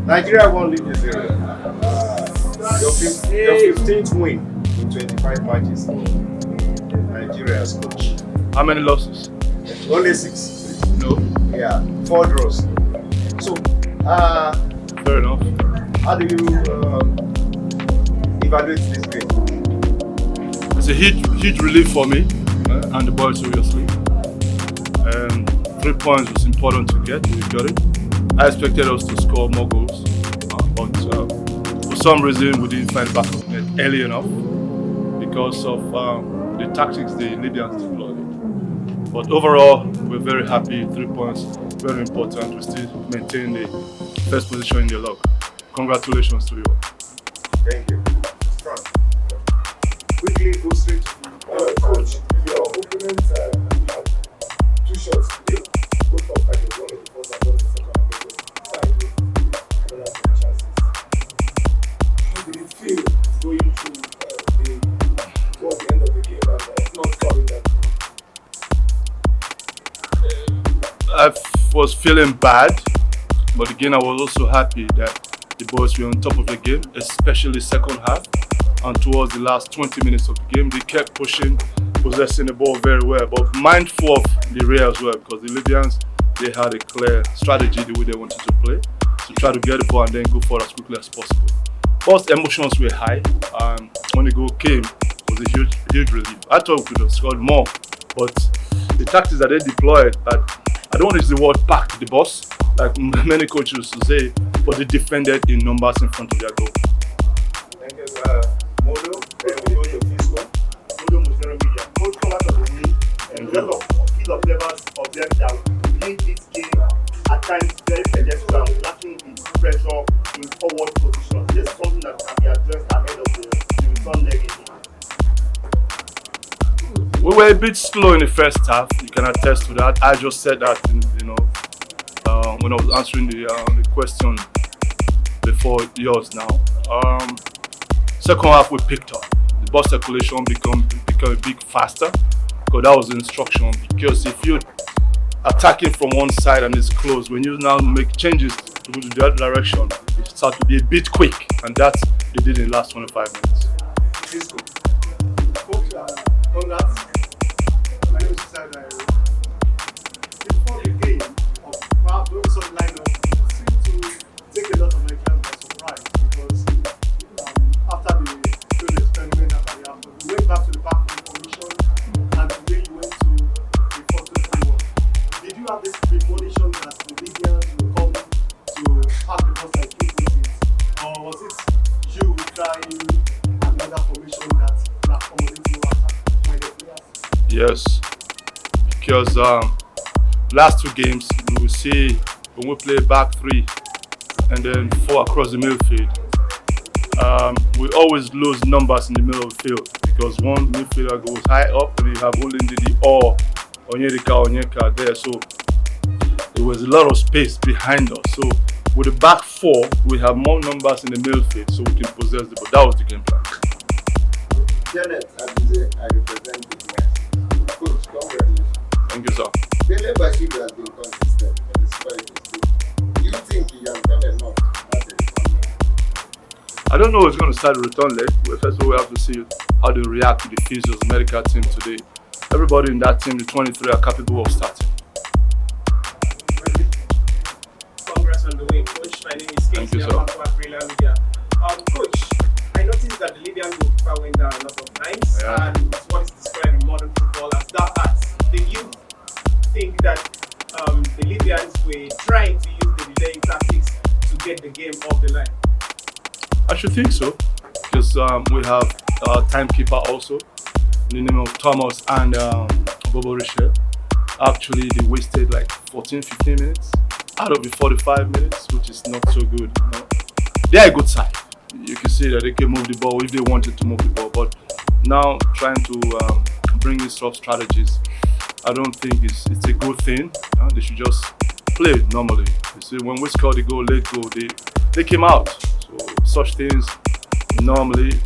Nigeria won Libya 0. Your 15th win in 25 matches. Nigeria as coach. How many losses? Only 6. No. Yeah, 4 draws. So, fair enough. how do you evaluate this game? It's a huge relief for me and the boys, obviously. 3 points was important to get. We got it. I expected us to score more goals, but for some reason we didn't find back of net early enough because of the tactics the Libyans deployed. But overall, we're very happy. 3 points, very important. We still maintain the first position in the log. Congratulations to you all. Thank you. Strong. Quickly go straight to coach. Your opponent had 2 shots today. Both of them, one of the first and one of the second. And both chances. How did it feel going through towards the end of the game and not scoring that? I was feeling bad, but again I was also happy that the boys were on top of the game, especially second half and towards the last 20 minutes of the game. They kept pushing, possessing the ball very well, but mindful of the rear as well, because the Libyans, they had a clear strategy the way they wanted to play, to try to get the ball and then go forward as quickly as possible. Both emotions were high, and when the goal came, it was a huge relief. I thought we could have scored more, but the tactics that they deployed, I don't want to use the word pack the bus, like many coaches used to say, but they defended in numbers in front of their goal. Thank you, Modo. Then we go to this one. Modo Muslim Media. Coach come out of the win, and a lot of key observers observed that we played this game at times very pedestrian, lacking in pressure in forward position. This is something that can be addressed ahead of the return leg again. We were a bit slow in the first half. You can attest to that. I just said that, when I was answering the question before yours now. Second half we picked up. The ball circulation become a bit faster, because that was the instruction. Because if you're attacking from one side and it's closed, when you now make changes to go to the other direction, it starts to be a bit quick, and that they did in the last 25 minutes. Congrats. My name is Sadai. Before the game, perhaps when we saw the lineup, it seemed to take a lot of Nigerians by surprise, because after the field experiment, after the half, we went back to the back formation, and today you went to the 4-2-3-1. Did you have this premonition that the Libyans will come to pack the bus like you did it, or was it you trying another formation that accommodates you after? Yes, because last 2 games we will see when we play back 3 and then 4 across the midfield, we always lose numbers in the middle of the field, because one midfielder goes high up and you have only the or Onyeka there, so there was a lot of space behind us. So with the back 4, we have more numbers in the midfield so we can possess the ball. That was the game plan. Janet, I represent the US. Coach, congratulations. Thank you, sir. The membership has been consistent in the Super League. Do you think he has done enough at the return leg? I don't know who's going to start the return leg. Well, first of all, we have to see how they react to the physios medical team today. Everybody in that team, the 23, are capable of starting. Congrats on the win, Coach. My name is Thank you, Casey. sir. I'm from Libya. Coach, I noticed that the Libyan goalkeeper went down a lot of times, Yeah. and it's what is described in modern football as dark arts. Did you think that the Libyans were trying to use the delaying tactics to get the game off the line? I should think so, because we have a timekeeper also, in the name of Thomas and Bobo Richard. Actually, they wasted like 14-15 minutes out of the 45 minutes, which is not so good. They are a good side. You can see that they can move the ball if they wanted to move the ball, but now trying to bring these soft strategies, I don't think it's a good thing. They should just play normally. You see, when we scored the goal, late goal, they came out. So such things normally,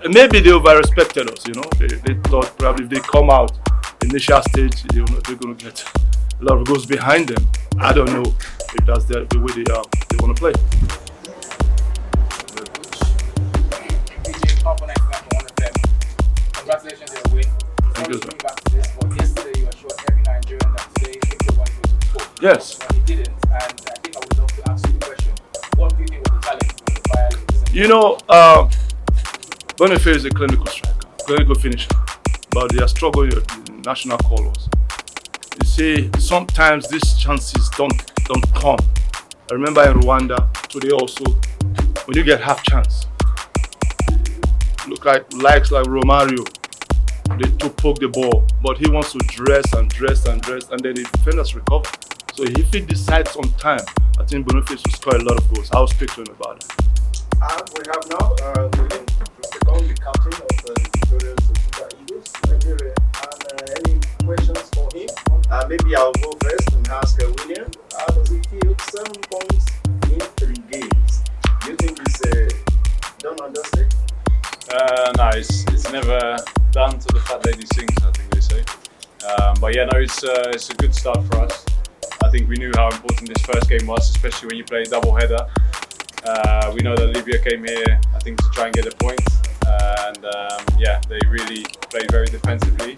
and maybe they over-respected us. They thought probably if they come out initial stage, they're going to get a lot of goals behind them. I don't know if that's the way they want to play. Yes. He didn't, and I think I would love to ask you the question: what do you think was the challenge for the Bayern? You know, Boniface is a clinical striker, clinical finisher, but they are struggling with the national colours. You see, sometimes these chances don't come. I remember in Rwanda today also, when you get half chance, look like likes like Romario, they to poke the ball, but he wants to dress, and then the defenders recover. So if he decides on time, I think Boniface will score a lot of goals. I'll speak to him about it. We have now William Rusticon, the captain of the Victoria Super Eagles, Nigeria. And any questions for him? Maybe I'll go first and ask William, how does it feel? 7 points in 3 games. Do you think it's done and dusted? No, it's never done till the fat lady sings, I think they say. But yeah, no, it's a good start for us. I think we knew how important this first game was, especially when you play a double header. We know that Libya came here, I think, to try and get a point. And yeah, they really played very defensively.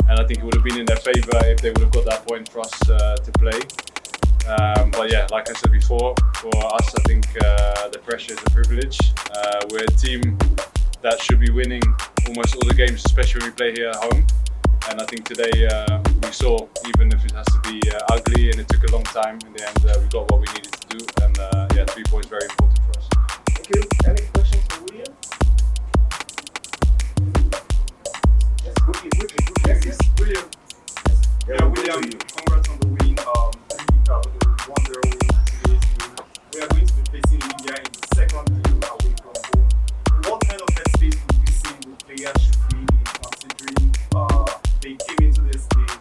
And I think it would have been in their favour if they would have got that point for us to play. But yeah, like I said before, for us, I think the pressure is a privilege. We're a team that should be winning almost all the games, especially when we play here at home. And I think today we saw, even if it has to be ugly and it took a long time, in the end we got what we needed to do. And yeah, 3 points very important for us. Thank you. Any questions for William? Yes, quickly. Yes, William. Yeah, William, congrats on the win. 1-0 win today's game. We are going to be facing Libya in the second game away from home. What kind of headspace would you say the players should be in, considering they came into this game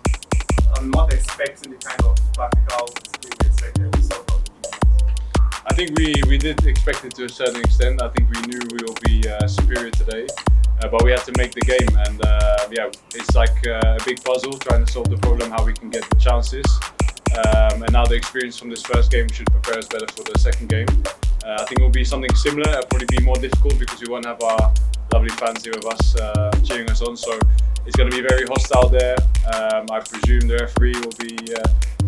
not expecting the kind of practical display we expected we saw from the Libyans? I think we did expect it to a certain extent. I think we knew we will be superior today. But we had to make the game, and yeah, it's like a big puzzle trying to solve the problem how we can get the chances. And now the experience from this first game should prepare us better for the second game. I think it will be something similar. It'll probably be more difficult because we won't have our lovely fans here with us cheering us on. So it's going to be very hostile there. I presume the referee will be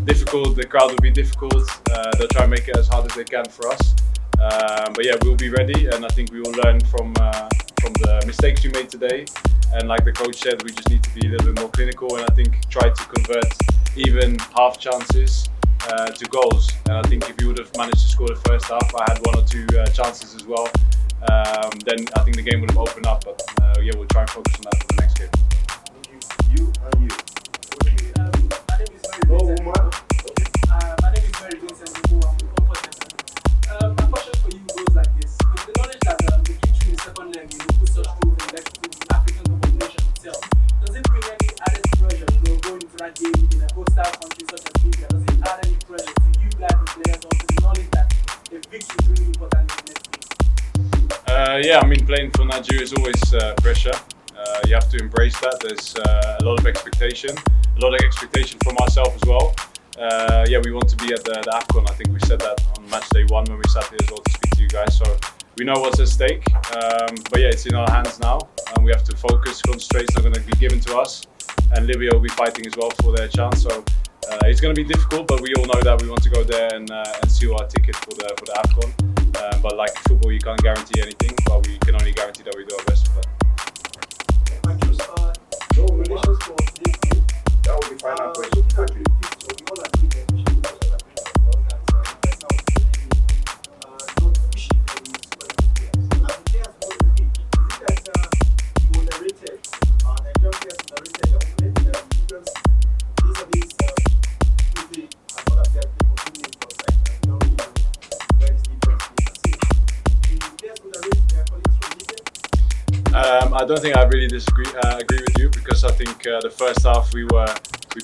difficult. The crowd will be difficult. They'll try and make it as hard as they can for us. But yeah, we'll be ready, and I think we will learn from the mistakes we made today. And like the coach said, we just need to be a little bit more clinical, and I think try to convert even half chances to goals. And I think if we would have managed to score the first half, I had 1 or 2 chances as well, then I think the game would have opened up. But yeah, we'll try and focus on that for the next game. You and you. My name is Mary Vincent. My name is Mary Vincent. My question for you goes like this: with the knowledge that the victory in the second leg, put such proof in the African population itself, does it bring any added pressure, going into that game in a hostile country such as Libya? Does it add any pressure to you guys, the players, or to the knowledge that a victory is really important in the next game? Yeah, I mean, playing for Nigeria is always pressure. You have to embrace that. There's a lot of expectation from ourselves as well. Yeah, we want to be at the AFCON. I think we said that on match day 1 when we sat here as well to speak to you guys. So we know what's at stake. But yeah, it's in our hands now. We have to focus, concentrate. It's not going to be given to us. And Libya will be fighting as well for their chance. So it's going to be difficult, but we all know that we want to go there and seal our ticket for the AFCON. But like football, you can't guarantee anything, but we can only guarantee that we do our best for that. No relations for this game. That will be final question. Country. So we all agree that we should not that's now not pushing for the super players. And the players on the pitch, is it that you moderated, Nigerian players moderated your opponent because these are these people and other players play for 2 minutes per side and don't really know where this difference is. Do the players moderate their colleagues from Libya? I don't think I really agree with you, because I think the first half we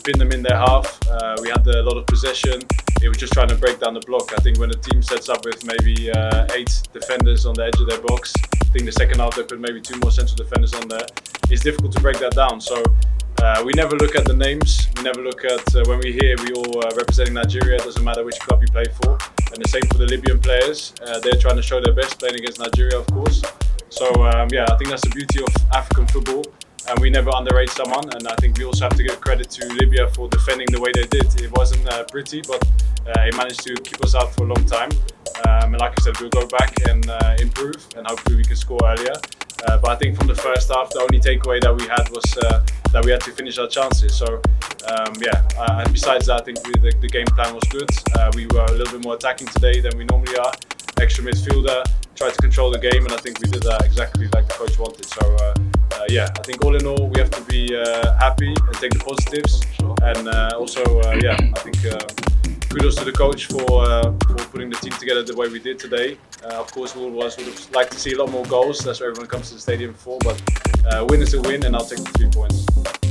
pinned them in their half. We had a lot of possession. It was just trying to break down the block. I think when the team sets up with maybe 8 defenders on the edge of their box, I think the second half they put maybe 2 more central defenders on there. It's difficult to break that down. So we never look at the names. We never look at when we hear we all representing Nigeria. It doesn't matter which club you play for. And the same for the Libyan players. They're trying to show their best playing against Nigeria, of course. So yeah, I think that's the beauty of African football. and we never underrate someone. And I think we also have to give credit to Libya for defending the way they did. It wasn't pretty, but it managed to keep us out for a long time. And like I said, we'll go back and improve, and hopefully we can score earlier. But I think from the first half, the only takeaway that we had was that we had to finish our chances. So besides that, I think the game plan was good. We were a little bit more attacking today than we normally are. Extra midfielder, tried to control the game, and I think we did that exactly like the coach wanted. So I think all in all, we have to be happy and take the positives. And I think kudos to the coach for putting the team together the way we did today. Of course, we would have liked to see a lot more goals. That's what everyone comes to the stadium for. But win is a win, and I'll take the 3 points.